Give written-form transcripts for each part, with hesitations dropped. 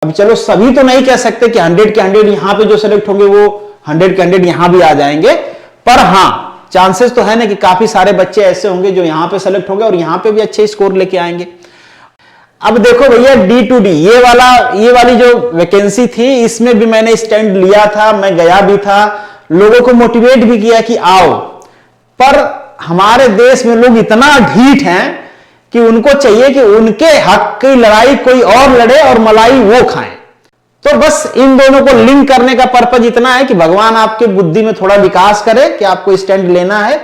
अब चलो सभी तो नहीं कह सकते कि 100 के 100 यहां पे जो सेलेक्ट होंगे वो 100 के 100 यहां भी आ जाएंगे, पर हां चांसेस तो है ना कि काफी सारे बच्चे ऐसे होंगे जो यहां पे सेलेक्ट होंगे और यहां पे भी अच्छे स्कोर लेके आएंगे। अब देखो भैया D2D ये वाली जो वैकेंसी थी इसमें भी मैंने स्टैंड लिया था, मैं गया भी था, लोगों को मोटिवेट भी किया कि आओ, पर हमारे देश में लोग इतना ढीठ हैं कि उनको चाहिए कि उनके हक की लड़ाई कोई और लड़े और मलाई वो खाएं। तो बस इन दोनों को लिंक करने का पर्पज इतना है कि भगवान आपके बुद्धि में थोड़ा विकास करे कि आपको स्टैंड लेना है।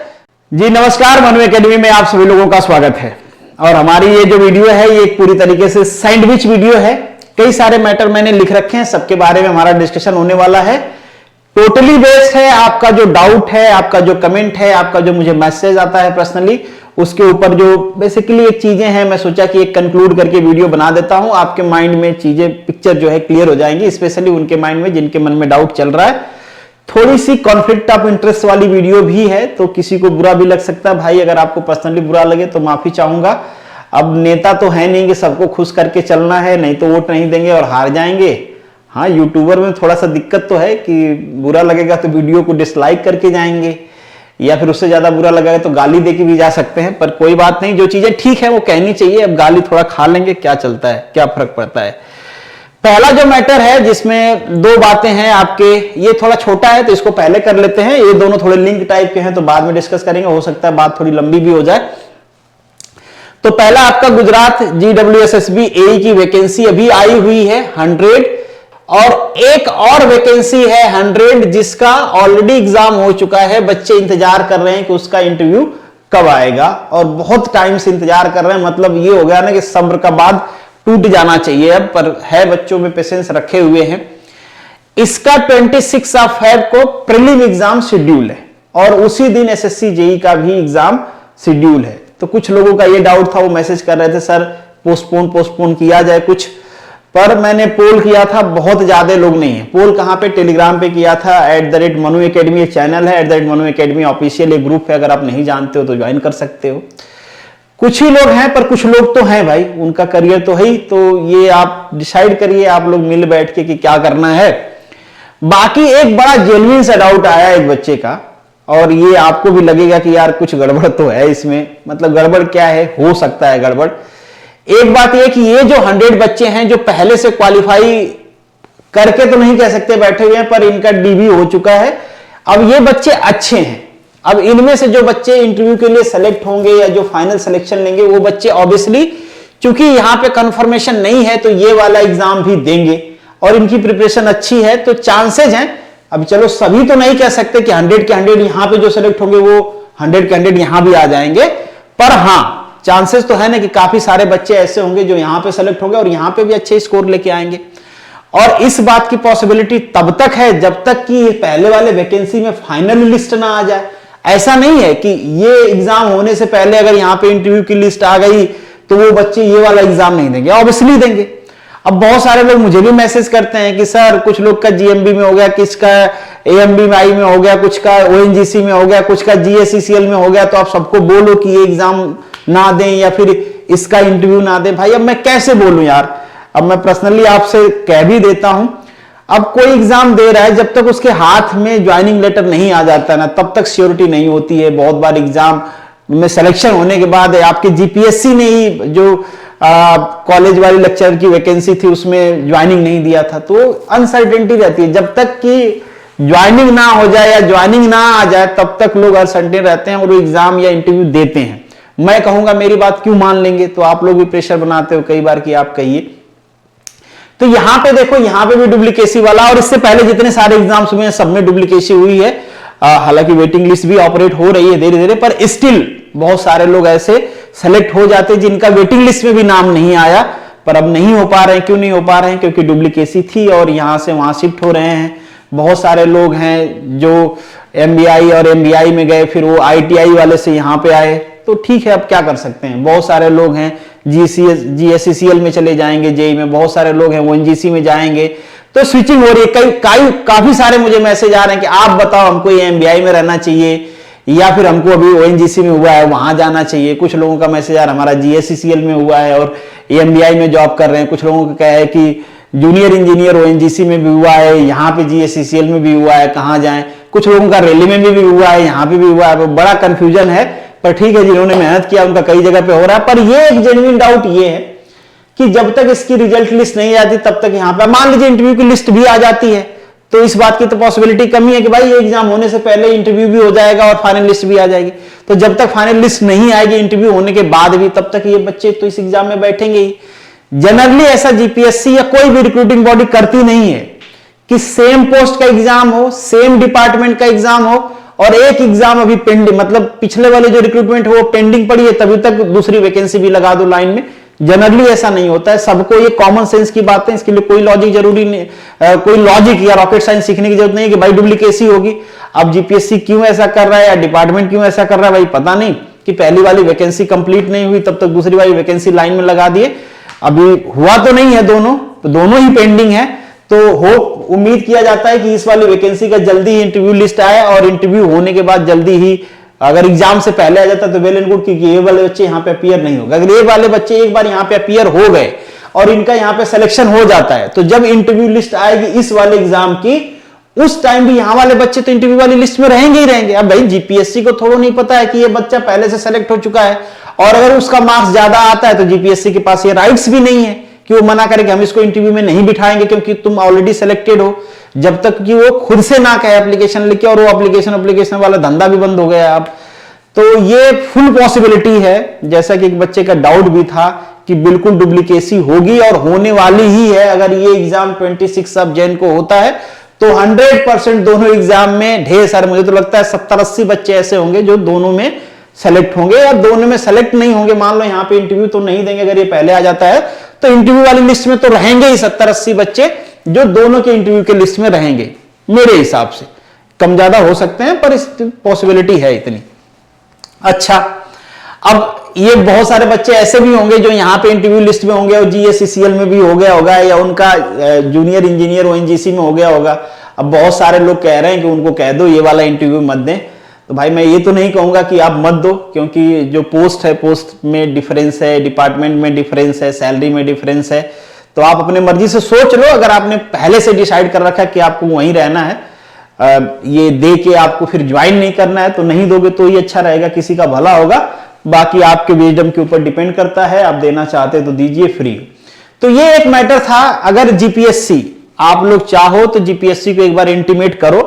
जी नमस्कार, मनु एकेडमी में आप सभी लोगों का स्वागत है। और हमारी ये जो वीडियो है ये एक पूरी तरीके से सैंडविच वीडियो है। कई सारे मैटर मैंने लिख रखे हैं, सबके बारे में हमारा डिस्कशन होने वाला है। टोटली बेस्ड है, आपका जो डाउट है, आपका जो कमेंट है, आपका जो मुझे मैसेज आता है पर्सनली, उसके ऊपर जो बेसिकली एक चीजें हैं, मैं सोचा कि एक कंक्लूड करके वीडियो बना देता हूं। आपके माइंड में चीजें पिक्चर जो है क्लियर हो जाएंगी, स्पेशली उनके माइंड में जिनके मन में डाउट चल रहा है। थोड़ी सी कॉन्फ्लिक्ट ऑफ इंटरेस्ट वाली वीडियो भी है, तो किसी को बुरा भी लग सकता है। भाई अगर आपको पर्सनली बुरा लगे तो माफी चाहूंगा। अब नेता तो है नहीं कि सबको खुश करके चलना है, नहीं तो वोट नहीं देंगे और हार जाएंगे। हाँ, यूट्यूबर में थोड़ा सा दिक्कत तो है कि बुरा लगेगा तो वीडियो को डिसलाइक करके जाएंगे, या फिर उससे ज्यादा बुरा लगेगा तो गाली देके भी जा सकते हैं। पर कोई बात नहीं, जो चीजें ठीक है वो कहनी चाहिए। अब गाली थोड़ा खा लेंगे, क्या चलता है, क्या फर्क पड़ता है। पहला जो मैटर है जिसमें दो बातें हैं आपके, ये थोड़ा छोटा है तो इसको पहले कर लेते हैं। ये दोनों थोड़े लिंक टाइप के हैं तो बाद में डिस्कस करेंगे, हो सकता है बात थोड़ी लंबी भी हो जाए। तो पहला आपका गुजरात GWSSB AE की वैकेंसी अभी आई हुई है 100, और एक और वैकेंसी है 100 जिसका ऑलरेडी एग्जाम हो चुका है। बच्चे इंतजार कर रहे हैं कि उसका इंटरव्यू कब आएगा, और बहुत टाइम से इंतजार कर रहे हैं। मतलब ये हो गया ना कि सब्र का बांध टूट जाना चाहिए अब, पर है बच्चों में पेशेंस रखे हुए हैं। इसका 26 Feb को प्रीलिम एग्जाम शेड्यूल है और उसी दिन SSC JEE का भी एग्जाम शेड्यूल है। तो कुछ लोगों का ये डाउट था, वो मैसेज कर रहे थे सर पोस्टपोन किया जाए कुछ, पर मैंने पोल किया था, बहुत ज्यादा लोग नहीं है। पोल कहां पे, टेलीग्राम पे किया था, @मनु एकेडमी एक चैनल है, @मनु एकेडमी ऑफिशियल एक ग्रुप है। अगर आप नहीं जानते हो तो ज्वाइन कर सकते हो। कुछ ही लोग हैं, पर कुछ लोग तो हैं भाई, उनका करियर तो है ही। तो ये आप डिसाइड करिए, आप लोग मिल बैठ के कि क्या करना है। बाकी एक बड़ा जेन्युइन सा डाउट आया एक बच्चे का, और ये आपको भी लगेगा कि यार कुछ गड़बड़ तो है इसमें। मतलब गड़बड़ क्या है, हो सकता है गड़बड़। एक बात यह कि ये जो 100 बच्चे हैं जो पहले से क्वालिफाई करके तो नहीं कह सकते बैठे हुए हैं, पर इनका DB हो चुका है। अब ये बच्चे अच्छे हैं। अब इनमें से जो बच्चे इंटरव्यू के लिए सेलेक्ट होंगे या जो फाइनल सिलेक्शन लेंगे, वो बच्चे ऑब्वियसली चूंकि यहां पे कंफर्मेशन नहीं है तो ये वाला एग्जाम भी देंगे, और इनकी प्रिपरेशन अच्छी है तो चांसेस हैं। अब चलो सभी तो नहीं कह सकते कि 100 के 100 यहां पे जो सेलेक्ट होंगे वो 100 के 100 यहां भी आ जाएंगे, पर हां चांसेस तो है ना कि काफी सारे बच्चे ऐसे होंगे जो यहां पे सेलेक्ट होंगे और यहां पे भी अच्छे स्कोर लेके आएंगे। और इस बात की पॉसिबिलिटी तब तक है जब तक कि पहले वाले वैकेंसी में फाइनल लिस्ट ना आ जाए। ऐसा नहीं है कि ये एग्जाम होने से पहले अगर यहां पे इंटरव्यू की लिस्ट आ गई तो वो बच्चे ये वाला एग्जाम नहीं देंगे, ऑब्वियसली देंगे। अब बहुत सारे लोग मुझे भी मैसेज करते हैं कि सर कुछ लोग का GMB में हो गया, किसका AMBI में हो गया, कुछ का ONGC में हो गया, कुछ का GSECL में हो गया, तो आप सबको बोलो कि ये एग्जाम ना दें या फिर इसका इंटरव्यू ना दें। भाई अब मैं कैसे बोलूं यार। अब मैं पर्सनली आपसे कह भी देता हूं, अब कोई एग्जाम दे रहा है, जब तक उसके हाथ में ज्वाइनिंग लेटर नहीं आ जाता ना, तब तक श्योरिटी नहीं होती है। बहुत बार एग्जाम में सिलेक्शन होने के बाद आपके GPSC ने ही जो कॉलेज वाली लेक्चर की वैकेंसी थी उसमें ज्वाइनिंग नहीं दिया था, तो अनसर्टेनिटी रहती है। जब तक कि ज्वाइनिंग ना हो जाए या ज्वाइनिंग ना आ जाए तब तक लोग अनसर्टेन रहते हैं और वो एग्जाम या इंटरव्यू देते हैं। मैं कहूंगा मेरी बात क्यों मान लेंगे, तो आप लोग भी प्रेशर बनाते हो कई बार कि आप कहिए। तो यहां पे देखो, यहां पे भी डुप्लीकेसी वाला, और इससे पहले जितने सारे एग्जाम्स हुए हैं सब में डुप्लीकेसी हुई है। हालांकि वेटिंग लिस्ट भी ऑपरेट हो रही है धीरे धीरे, पर स्टिल बहुत सारे लोग ऐसे सेलेक्ट हो जाते जिनका वेटिंग लिस्ट में भी नाम नहीं आया, पर अब नहीं हो पा रहे हैं। क्यों नहीं हो पा रहे हैं? क्योंकि डुप्लीकेसी थी और यहां से वहां शिफ्ट हो रहे हैं। बहुत सारे लोग हैं जो MBI और MBI में गए, फिर वो ITI वाले से यहां पे आए, तो ठीक है, अब क्या कर सकते हैं। बहुत सारे लोग हैं GSECL में चले जाएंगे, JEE में बहुत सारे लोग हैं ONGC में जाएंगे, तो स्विचिंग हो रही है। काफी सारे मुझे मैसेज आ रहे हैं कि आप बताओ हमको ये MBI में रहना चाहिए या फिर हमको अभी ONGC में हुआ है वहां जाना चाहिए। कुछ लोगों का मैसेज आ रहा है हमारा GSECL में हुआ है और MBI में जॉब कर रहे हैं। कुछ लोगों का क्या है कि जूनियर इंजीनियर ओएनजीसी में भी हुआ है, यहाँ पे जीएससीसीएल में भी हुआ है, कहाँ जाएं, कुछ लोगों का रेलवे में भी हुआ है, यहाँ पे भी हुआ है, बड़ा कंफ्यूजन है। पर ठीक है, जिन्होंने मेहनत किया उनका कई जगह पे हो रहा है। पर ये एक जेन्युइन डाउट ये है कि जब तक इसकी रिजल्ट लिस्ट नहीं आती तब तक यहाँ पे मान लीजिए इंटरव्यू की लिस्ट भी आ जाती है, तो इस बात की तो पॉसिबिलिटी कमी है कि भाई ये एग्जाम होने से पहले इंटरव्यू भी हो जाएगा और फाइनल लिस्ट भी आ जाएगी। तो जब तक फाइनल लिस्ट नहीं आएगी इंटरव्यू होने के बाद भी, तब तक ये बच्चे तो इस एग्जाम में बैठेंगे ही। जनरली ऐसा जीपीएससी या कोई भी रिक्रूटिंग बॉडी करती नहीं है कि सेम पोस्ट का एग्जाम हो, सेम डिपार्टमेंट का एग्जाम हो और एक एग्जाम अभी पेंडिंग, मतलब पिछले वाले जो रिक्रूटमेंट हो वो पेंडिंग पड़ी है, तभी तक दूसरी वैकेंसी भी लगा दो लाइन में। जनरली ऐसा नहीं होता है। सबको ये कॉमन सेंस की बात है, इसके लिए कोई लॉजिक जरूरी नहीं, कोई लॉजिक या रॉकेट साइंस सीखने की जरूरत नहीं है कि भाई डुप्लीकेसी होगी। अब जीपीएससी क्यों ऐसा कर रहा है या डिपार्टमेंट क्यों ऐसा कर रहा है भाई पता नहीं, कि पहली वाली वैकेंसी कंप्लीट नहीं हुई तब तक दूसरी वाली वैकेंसी लाइन में लगा दिए। अभी हुआ तो नहीं है, दोनों ही पेंडिंग है। तो उम्मीद किया जाता है कि इस वाली वैकेंसी का जल्दी ही इंटरव्यू लिस्ट आए और इंटरव्यू होने के बाद जल्दी ही, अगर एग्जाम से पहले आ जाता तो वेल एंड गुड, क्योंकि ये वाले बच्चे यहाँ पे अपीयर नहीं होगा। अगर ये वाले बच्चे एक बार यहाँ पे अपीयर हो गए और इनका यहाँ पे सिलेक्शन हो जाता है, तो जब इंटरव्यू लिस्ट आएगी इस वाले एग्जाम की, उस टाइम भी यहाँ वाले बच्चे तो इंटरव्यू वाली लिस्ट में रहेंगे ही रहेंगे। अब भाई जीपीएससी को थोड़ा नहीं पता है कि ये बच्चा पहले से सेलेक्ट हो चुका है, और अगर उसका मार्क्स ज्यादा आता है तो जीपीएससी के पास ये राइट्स भी नहीं है कि वो मना करे कि हम इसको इंटरव्यू में नहीं बिठाएंगे क्योंकि तुम ऑलरेडी सिलेक्टेड हो, जब तक कि वो खुद से ना कहे एप्लीकेशन लिखे, और वो एप्लीकेशन वाला धंधा भी बंद हो गया अब। तो ये फुल पॉसिबिलिटी है, जैसा कि एक बच्चे का डाउट भी था कि बिल्कुल डुप्लीकेसी होगी और होने वाली ही है। अगर ये एग्जाम 26 सब जैन को होता है तो 100% दोनों एग्जाम में ढेर सारे, मुझे तो लगता है 70-80 बच्चे ऐसे होंगे जो दोनों में सेलेक्ट होंगे, या दोनों में सेलेक्ट नहीं होंगे। मान लो यहाँ पे इंटरव्यू तो नहीं देंगे, अगर ये पहले आ जाता है तो इंटरव्यू वाली लिस्ट में तो रहेंगे ही 70-80 बच्चे जो दोनों के इंटरव्यू के लिस्ट में रहेंगे। मेरे हिसाब से कम ज्यादा हो सकते हैं, पर इस पॉसिबिलिटी है इतनी। अच्छा, अब ये बहुत सारे बच्चे ऐसे भी होंगे जो यहाँ पे इंटरव्यू लिस्ट में होंगे और जीएससीसीएल में भी हो गया होगा, या उनका जूनियर इंजीनियर ओएनजीसी में हो गया होगा। अब बहुत सारे लोग कह रहे हैं कि उनको कह दो ये वाला इंटरव्यू मत दें, तो भाई मैं ये तो नहीं कहूंगा कि आप मत दो, क्योंकि जो पोस्ट है, पोस्ट में डिफरेंस है, डिपार्टमेंट में डिफरेंस है, सैलरी में डिफरेंस है। तो आप अपने मर्जी से सोच लो, अगर आपने पहले से डिसाइड कर रखा है कि आपको वहीं रहना है, ये दे के आपको फिर ज्वाइन नहीं करना है, तो नहीं दोगे तो ही अच्छा रहेगा, किसी का भला होगा। बाकी आपके विजडम के ऊपर डिपेंड करता है, आप देना चाहते तो दीजिए फ्री। तो ये एक मैटर था। अगर जीपीएससी, आप लोग चाहो तो जीपीएससी को एक बार इंटीमेट करो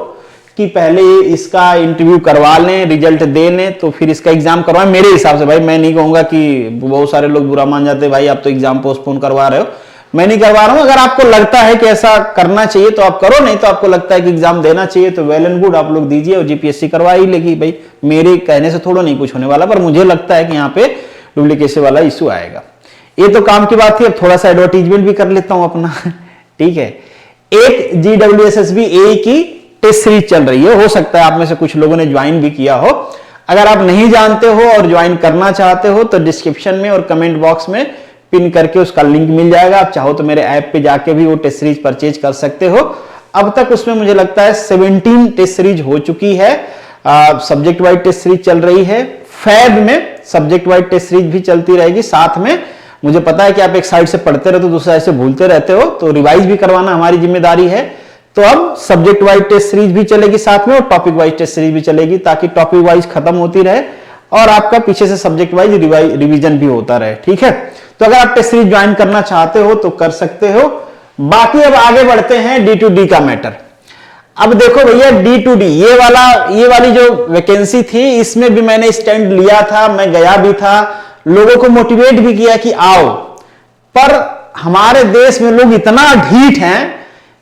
कि पहले इसका इंटरव्यू करवा लें, रिजल्ट दे लें, तो फिर इसका एग्जाम करवाएं। मेरे हिसाब से भाई, मैं नहीं कहूंगा कि बहुत सारे लोग बुरा मान जाते भाई आप तो एग्जाम पोस्टपोन करवा रहे हो, मैं नहीं करवा रहा हूं। अगर आपको लगता है कि ऐसा करना चाहिए तो आप करो, नहीं तो आपको लगता है कि एग्जाम देना चाहिए तो वेल एंड गुड, आप लोग दीजिए और जीपीएससी करवा ही लेगी। भाई मेरे कहने से थोड़ा नहीं कुछ होने वाला, पर मुझे लगता है कि यहाँ पे डुप्लीकेसी वाला इशू आएगा। ये तो काम की बात थी, अब थोड़ा सा एडवर्टीजमेंट भी कर लेता हूं अपना ठीक है। एक GWSSB AE की टेस्ट सीरीज चल रही है, हो सकता है आप में से कुछ लोगों ने ज्वाइन भी किया हो। अगर आप नहीं जानते हो और ज्वाइन करना चाहते हो तो डिस्क्रिप्शन में और कमेंट बॉक्स में पिन करके उसका लिंक मिल जाएगा। आप चाहो तो मेरे ऐप पे जाके भी वो टेस्ट सीरीज परचेज कर सकते हो। अब तक उसमें मुझे लगता है 17 टेस्ट सीरीज हो चुकी है। सब्जेक्ट वाइज टेस्ट सीरीज चल रही है, फैब में सब्जेक्ट वाइज टेस्ट सीरीज भी चलती रहेगी साथ में। मुझे पता है कि आप एक साइड से पढ़ते रहते हो, दूसरी साइड से भूलते रहते हो, तो रिवाइज भी करवाना हमारी जिम्मेदारी है। तो अब सब्जेक्ट वाइज टेस्ट सीरीज भी चलेगी साथ में और टॉपिक वाइज टेस्ट सीरीज भी चलेगी, ताकि टॉपिक वाइज खत्म होती रहे और आपका पीछे से सब्जेक्ट वाइज रिवीजन भी होता रहे। ठीक है, तो अगर आप टेस्ट सीरीज ज्वाइन करना चाहते हो तो कर सकते हो। बाकी अब आगे बढ़ते हैं D2D का मैटर। अब देखो भैया, D2D ये वाली जो वैकेंसी थी, इसमें भी मैंने स्टैंड लिया था, मैं गया भी था, लोगों को मोटिवेट भी किया कि आओ। पर हमारे देश में लोग इतना ढीठ हैं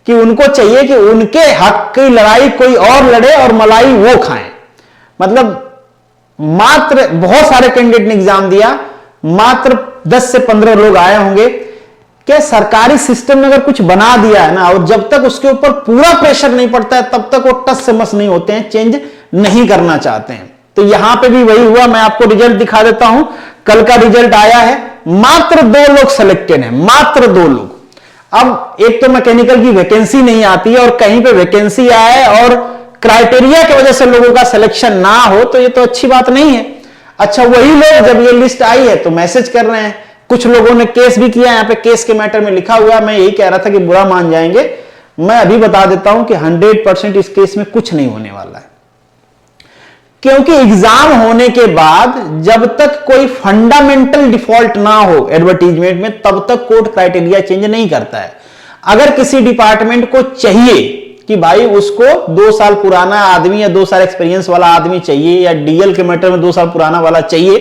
कि उनको चाहिए कि उनके हक की लड़ाई कोई और लड़े और मलाई वो खाएं। मतलब मात्र, बहुत सारे कैंडिडेट ने एग्जाम दिया, मात्र 10 से 15 लोग आए होंगे। क्या सरकारी सिस्टम में अगर कुछ बना दिया है ना, और जब तक उसके ऊपर पूरा प्रेशर नहीं पड़ता है तब तक वो टस से मस नहीं होते हैं, चेंज नहीं करना चाहते हैं। तो यहां पे भी वही हुआ। मैं आपको रिजल्ट दिखा देता हूं। कल का रिजल्ट आया है, मात्र 2 लोग सिलेक्टेड हैं, मात्र 2 लोग। अब एक तो मैकेनिकल की वैकेंसी नहीं आती है और कहीं पे वैकेंसी आए और क्राइटेरिया की वजह से लोगों का सिलेक्शन ना हो, तो ये तो अच्छी बात नहीं है। अच्छा, वही लोग जब ये लिस्ट आई है तो मैसेज कर रहे हैं कुछ लोगों ने केस भी किया, यहां पे केस के मैटर में लिखा हुआ है। मैं यही कह रहा था कि बुरा मान जाएंगे, मैं अभी बता देता हूं कि 100% इस केस में कुछ नहीं होने वाला है, क्योंकि एग्जाम होने के बाद जब तक कोई फंडामेंटल डिफॉल्ट ना हो एडवर्टीजमेंट में, तब तक कोर्ट क्राइटेरिया चेंज नहीं करता है। अगर किसी डिपार्टमेंट को चाहिए कि भाई उसको 2 साल पुराना आदमी या 2 साल एक्सपीरियंस वाला आदमी चाहिए, या डीएल के मैटर में 2 साल पुराना वाला चाहिए,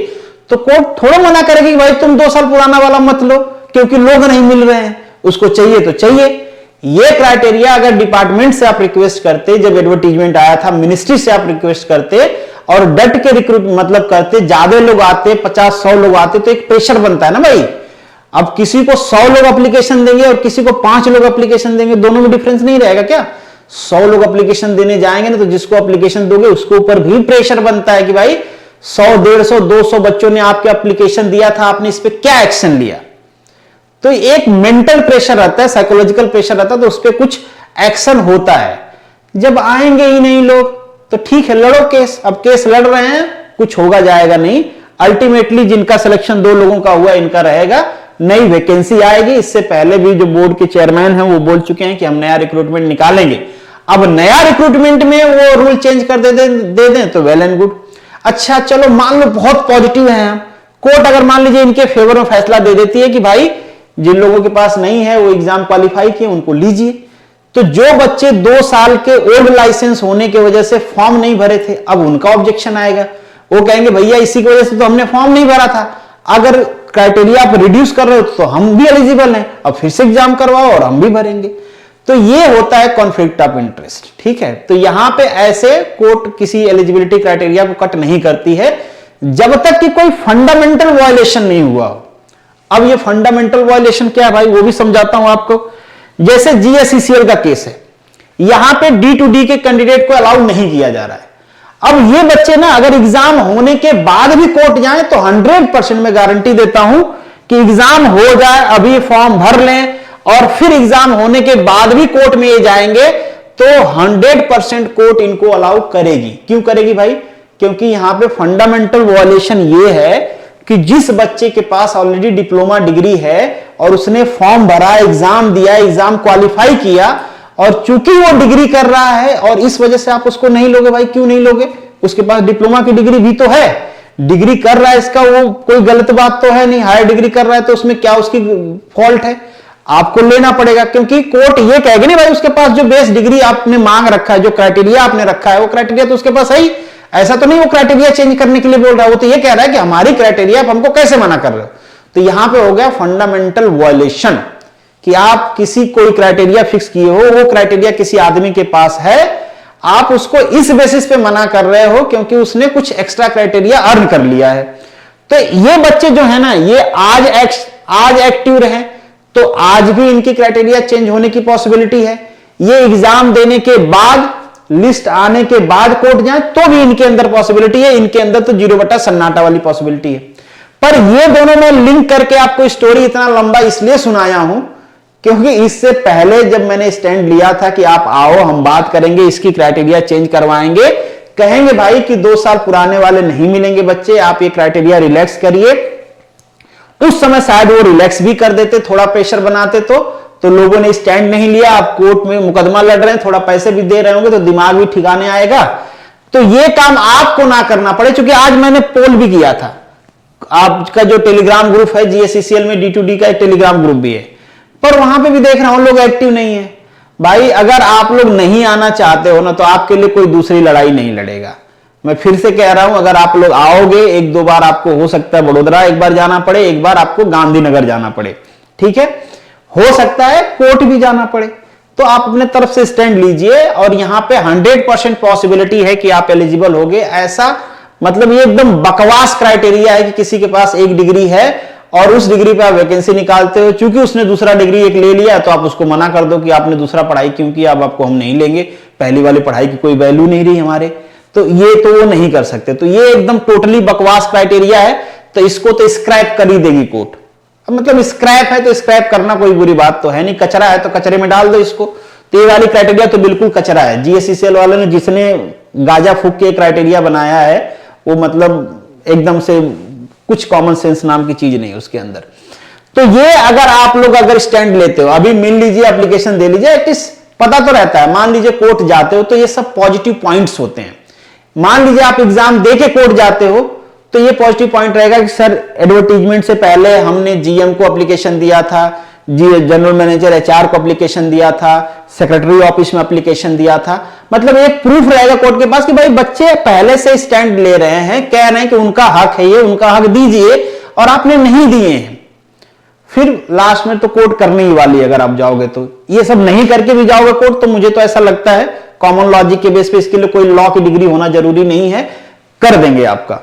तो कोर्ट थोड़ा मना करेगी कि भाई तुम 2 साल पुराना वाला मत लो, क्योंकि लोग नहीं मिल रहे हैं, उसको चाहिए तो चाहिए। ये क्राइटेरिया अगर डिपार्टमेंट से आप रिक्वेस्ट करते, जब एडवर्टीजमेंट आया था मिनिस्ट्री से आप रिक्वेस्ट करते और डट के रिक्रूट मतलब करते, ज्यादा लोग आते, 50-100 लोग आते, तो एक प्रेशर बनता है ना भाई। अब किसी को 100 लोग एप्लीकेशन देंगे और किसी को 5 लोग एप्लीकेशन देंगे, दोनों में डिफरेंस नहीं रहेगा क्या? 100 लोग एप्लीकेशन देने जाएंगे ना, तो जिसको एप्लीकेशन दोगे उसके ऊपर भी प्रेशर बनता है कि भाई 100, 150, 200 बच्चों ने आपके एप्लीकेशन दिया था, आपने इस पे क्या एक्शन लिया। तो एक मेंटल प्रेशर रहता है, साइकोलॉजिकल प्रेशर रहता है, तो उस पर कुछ एक्शन होता है। जब आएंगे ही नहीं लोग तो ठीक है, लड़ो केस। अब केस लड़ रहे हैं, कुछ होगा जाएगा नहीं। अल्टीमेटली जिनका सिलेक्शन 2 लोगों का हुआ, इनका रहेगा, नई वैकेंसी आएगी। इससे पहले भी जो बोर्ड के चेयरमैन हैं वो बोल चुके हैं कि हम नया रिक्रूटमेंट निकालेंगे। अब नया रिक्रूटमेंट में वो रूल चेंज कर दे दें तो वेल एंड गुड। अच्छा चलो मान लो बहुत पॉजिटिव है हम, कोर्ट अगर मान लीजिए इनके फेवर में फैसला दे देती है कि भाई जिन लोगों के पास नहीं है वो एग्जाम क्वालिफाई किए उनको लीजिए, तो जो बच्चे 2 साल के ओल्ड लाइसेंस होने की वजह से फॉर्म नहीं भरे थे, अब उनका ऑब्जेक्शन आएगा। वो कहेंगे भैया इसी की वजह से तो हमने फॉर्म नहीं भरा था, अगर क्राइटेरिया आप रिड्यूस कर रहे हो तो हम भी एलिजिबल हैं, अब फिर से एग्जाम करवाओ और हम भी भरेंगे। तो ये होता है कॉन्फ्लिक्ट ऑफ इंटरेस्ट। ठीक है, तो यहां पे ऐसे कोर्ट किसी एलिजिबिलिटी क्राइटेरिया को कट नहीं करती है जब तक कि कोई फंडामेंटल वायलेशन नहीं हुआ हो। अब ये फंडामेंटल वायलेशन क्या है भाई, वो भी समझाता हूं आपको। जैसे जीएससीसीएल का केस है, यहां पे D2D के कैंडिडेट को अलाउ नहीं किया जा रहा है। अब ये बच्चे ना अगर एग्जाम होने के बाद भी कोर्ट जाए तो 100% मैं गारंटी देता हूं कि एग्जाम हो जाए, अभी फॉर्म भर लें और फिर एग्जाम होने के बाद भी कोर्ट में ये जाएंगे तो 100% कोर्ट इनको अलाउ करेगी। क्यों करेगी भाई? क्योंकि यहां पे फंडामेंटल वायलेशन ये है कि जिस बच्चे के पास ऑलरेडी डिप्लोमा डिग्री है और उसने फॉर्म भरा, एग्जाम दिया, एग्जाम क्वालिफाई किया, और चूंकि वो डिग्री कर रहा है और इस वजह से आप उसको नहीं लोगे। भाई क्यों नहीं लोगे? उसके पास डिप्लोमा की डिग्री भी तो है, डिग्री कर रहा है, इसका वो कोई गलत बात तो है नहीं। हायर डिग्री कर रहा है तो उसमें क्या उसकी फॉल्ट है? आपको लेना पड़ेगा, क्योंकि कोर्ट ये कहेगी नहीं भाई उसके पास जो बेस डिग्री आपने मांग रखा है, जो क्राइटेरिया आपने रखा है, वो क्राइटेरिया तो उसके पास है ही। ऐसा तो नहीं वो क्राइटेरिया चेंज करने के लिए बोल रहा है, वो तो ये कह रहा है कि हमारी क्राइटेरिया आप हमको कैसे मना कर रहे हो। तो यहां पे हो गया फंडामेंटल वायलेशन कि आप किसी कोई क्राइटेरिया फिक्स किए हो, वो क्राइटेरिया किसी आदमी के पास है, आप उसको इस बेसिस पे मना कर रहे हो क्योंकि उसने कुछ एक्स्ट्रा क्राइटेरिया अर्न कर लिया है। तो ये बच्चे जो है ना, ये आज एक्टिव रहे तो आज भी इनकी क्राइटेरिया चेंज होने की पॉसिबिलिटी है। ये एग्जाम देने के बाद, लिस्ट आने के बाद कोर्ट जाए तो भी इनके अंदर पॉसिबिलिटी है। इनके अंदर तो 0 सन्नाटा वाली पॉसिबिलिटी है। पर ये दोनों में लिंक करके आपको स्टोरी इतना लंबा इसलिए सुनाया हूं क्योंकि इससे पहले जब मैंने स्टैंड लिया था कि आप आओ हम बात करेंगे, इसकी क्राइटेरिया चेंज करवाएंगे, कहेंगे भाई कि 2 साल पुराने वाले नहीं मिलेंगे बच्चे, आप ये क्राइटेरिया रिलैक्स करिए। उस समय शायद वो रिलैक्स भी कर देते, थोड़ा प्रेशर बनाते तो लोगों ने स्टैंड नहीं लिया। आप कोर्ट में मुकदमा लड़ रहे हैं, थोड़ा पैसे भी दे रहे होंगे तो दिमाग भी ठिकाने आएगा। तो ये काम आपको ना करना पड़े, क्योंकि आज मैंने पोल भी किया था। आपका जो टेलीग्राम ग्रुप है जीएससीसीएल में, D2D का एक टेलीग्राम ग्रुप भी है, पर वहां पे भी देख रहा हूं लोग एक्टिव नहीं है। भाई अगर आप लोग नहीं आना चाहते हो ना तो आपके लिए कोई दूसरी लड़ाई नहीं लड़ेगा। मैं फिर से कह रहा हूं, अगर आप लोग आओगे, 1-2 बार आपको हो सकता है बड़ोदरा एक बार जाना पड़े, एक बार आपको गांधीनगर जाना पड़े, ठीक है, हो सकता है कोर्ट भी जाना पड़े, तो आप अपने तरफ से स्टैंड लीजिए। और यहां पे 100% पॉसिबिलिटी है कि आप एलिजिबल होगे। ऐसा मतलब ये एकदम बकवास क्राइटेरिया है कि किसी के पास 1 डिग्री है और उस डिग्री पे आप वैकेंसी निकालते हो, चूंकि उसने दूसरा डिग्री एक ले लिया तो आप उसको मना कर दो कि आपने दूसरा पढ़ाई क्यों किया, अब आपको हम नहीं लेंगे, पहली वाली पढ़ाई की कोई वैल्यू नहीं रही हमारे। तो ये तो वो नहीं कर सकते। तो ये एकदम टोटली बकवास क्राइटेरिया है, तो इसको तो स्क्रैप कर ही देगी कोर्ट। अब मतलब स्क्रैप है तो स्क्रैप करना कोई बुरी बात तो है नहीं, कचरा है तो कचरे में डाल दो इसको। तो ये वाली क्राइटेरिया तो बिल्कुल कचरा है। जीएससीसीएल वाले ने जिसने गाजा फूक के क्राइटेरिया बनाया है वो मतलब एकदम से कुछ कॉमन सेंस नाम की चीज नहीं है उसके अंदर। तो ये अगर आप लोग अगर स्टैंड लेते हो, अभी मिल लीजिए, एप्लीकेशन दे लीजिए, एटलीस्ट पता तो रहता है। मान लीजिए कोर्ट जाते हो तो ये सब पॉजिटिव पॉइंट्स होते हैं। मान लीजिए आप एग्जाम दे के कोर्ट जाते हो तो ये पॉजिटिव पॉइंट रहेगा कि सर एडवर्टीजमेंट से पहले हमने जीएम को एप्लीकेशन दिया था, जनरल मैनेजर एचआर को एप्लीकेशन दिया था, सेक्रेटरी ऑफिस में एप्लीकेशन दिया था। मतलब एक प्रूफ रहेगा कोर्ट के पास कि भाई बच्चे पहले से स्टैंड ले रहे हैं, कह रहे हैं कि उनका हक है, ये उनका हक दीजिए, और आपने नहीं दिए हैं। फिर लास्ट में तो कोर्ट करने ही वाली है अगर आप जाओगे तो। ये सब नहीं करके भी जाओगे कोर्ट तो मुझे तो ऐसा लगता है कॉमन लॉजिक के बेस पे, इसके लिए कोई लॉ की डिग्री होना जरूरी नहीं है, कर देंगे आपका।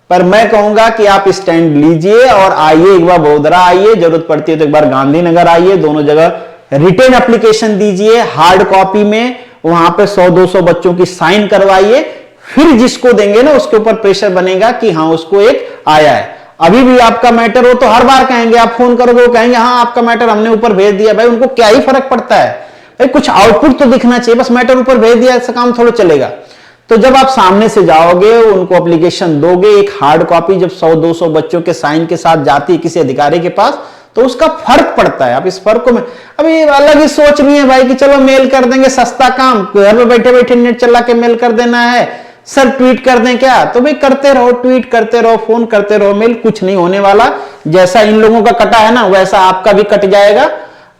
पर मैं कहूंगा कि आप स्टैंड लीजिए और आइए, एक बार वडोदरा आइए, जरूरत पड़ती है तो एक बार गांधीनगर आइए, दोनों जगह रिटेन एप्लीकेशन दीजिए हार्ड कॉपी में, वहां पे 100-200 बच्चों की साइन करवाइए, फिर जिसको देंगे ना उसके ऊपर प्रेशर बनेगा कि हाँ उसको एक आया है। अभी भी आपका मैटर हो तो हर बार कहेंगे, आप फोन करोगे वो कहेंगे हाँ आपका मैटर हमने ऊपर भेज दिया। भाई उनको क्या ही फर्क पड़ता है, भाई कुछ आउटपुट तो दिखना चाहिए, बस मैटर ऊपर भेज दिया ऐसा काम थोड़ा चलेगा। तो जब आप सामने से जाओगे, उनको एप्लीकेशन दोगे, एक हार्ड कॉपी जब 100-200 बच्चों के साइन के साथ जाती है किसी अधिकारी के पास, तो उसका फर्क पड़ता है। आप इस फर्क को अभी अलग ही सोच नहीं है भाई कि चलो मेल कर देंगे, सस्ता काम, घर में बैठे बैठे नेट चला के मेल कर देना है, सर ट्वीट कर दें क्या, तो भाई करते रहो, ट्वीट करते रहो, फोन करते रहो, मेल, कुछ नहीं होने वाला। जैसा इन लोगों का कटा है ना वैसा आपका भी कट जाएगा।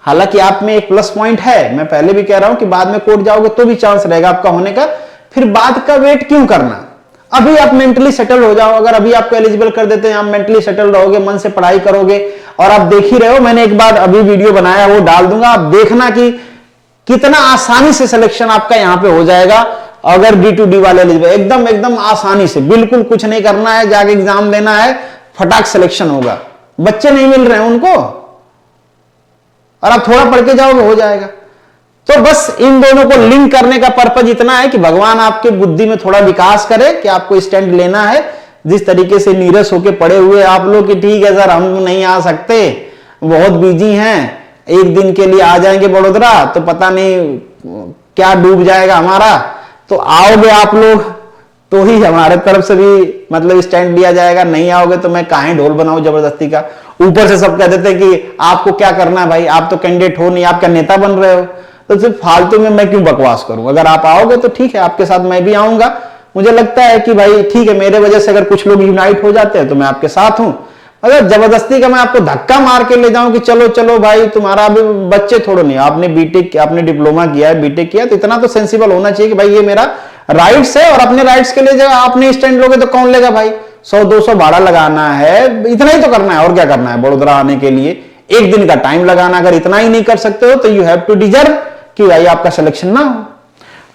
हालांकि आप में एक प्लस पॉइंट है, मैं पहले भी कह रहा हूं कि बाद में कोर्ट जाओगे तो भी चांस रहेगा आपका होने का, फिर बाद का वेट क्यों करना। अभी आप मेंटली सेटल हो जाओ, अगर अभी आपको एलिजिबल कर देते हैं, आप मेंटली सेटल रहोगे, मन से पढ़ाई करोगे, और आप देख ही रहे हो, मैंने एक बार अभी वीडियो बनाया वो डाल दूंगा, आप देखना कि कितना आसानी से सिलेक्शन आपका यहां पे हो जाएगा। अगर D2D वाले एलिजिबल, एकदम एकदम आसानी से, बिल्कुल कुछ नहीं करना है, जाके एग्जाम देना है, फटाक सिलेक्शन होगा। बच्चे नहीं मिल रहे हैं उनको, और आप थोड़ा पढ़ के जाओगे हो जाएगा। तो बस इन दोनों को लिंक करने का पर्पज इतना है कि भगवान आपके बुद्धि में थोड़ा विकास करे कि आपको स्टैंड लेना है। जिस तरीके से नीरस होके पड़े हुए आप लोग कि ठीक है सर हम नहीं आ सकते, बहुत बिजी हैं, एक दिन के लिए आ जाएंगे वडोदरा तो पता नहीं क्या डूब जाएगा हमारा, तो आओगे आप लोग तो ही हमारे तरफ से भी मतलब स्टैंड लिया जाएगा। नहीं आओगे तो मैं काहे ढोल बनाऊं जबरदस्ती का। ऊपर से सब कह देते हैं कि आपको क्या करना है भाई, आप तो कैंडिडेट हो नहीं, आप क्या नेता बन रहे हो, तो सिर्फ फालतू में मैं क्यों बकवास करूं। अगर आप आओगे तो ठीक है, आपके साथ मैं भी आऊंगा। मुझे लगता है कि भाई ठीक है, मेरे वजह से अगर कुछ लोग यूनाइट हो जाते हैं तो मैं आपके साथ हूं। अगर जबरदस्ती का मैं आपको धक्का मार के ले जाऊं कि चलो चलो भाई तुम्हारा भी बच्चे थोड़ो नहीं, आपने बीटेक, आपने डिप्लोमा किया है, बीटेक किया, तो इतना तो सेंसिबल होना चाहिए कि भाई ये मेरा राइट्स है, और अपने राइट्स के लिए जब आपने स्टैंड लोगे तो कौन लेगा भाई। 100-200 भाड़ा लगाना है, इतना ही तो करना है, और क्या करना है। वडोदरा आने के लिए एक दिन का टाइम लगाना, अगर इतना ही नहीं कर सकते हो तो यू हैव टू डिजर्व कि भाई आपका सिलेक्शन ना हो।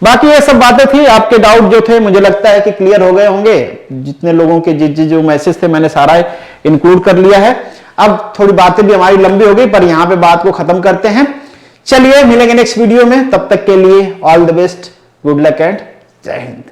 बाकी ये सब बातें थी, आपके डाउट जो थे मुझे लगता है कि क्लियर हो गए होंगे। जितने लोगों के जो मैसेज थे मैंने सारा इंक्लूड कर लिया है। अब थोड़ी बातें भी हमारी लंबी हो गई, पर यहां पे बात को खत्म करते हैं। चलिए मिलेंगे नेक्स्ट वीडियो में, तब तक के लिए all the best, good luck and जय हिंद।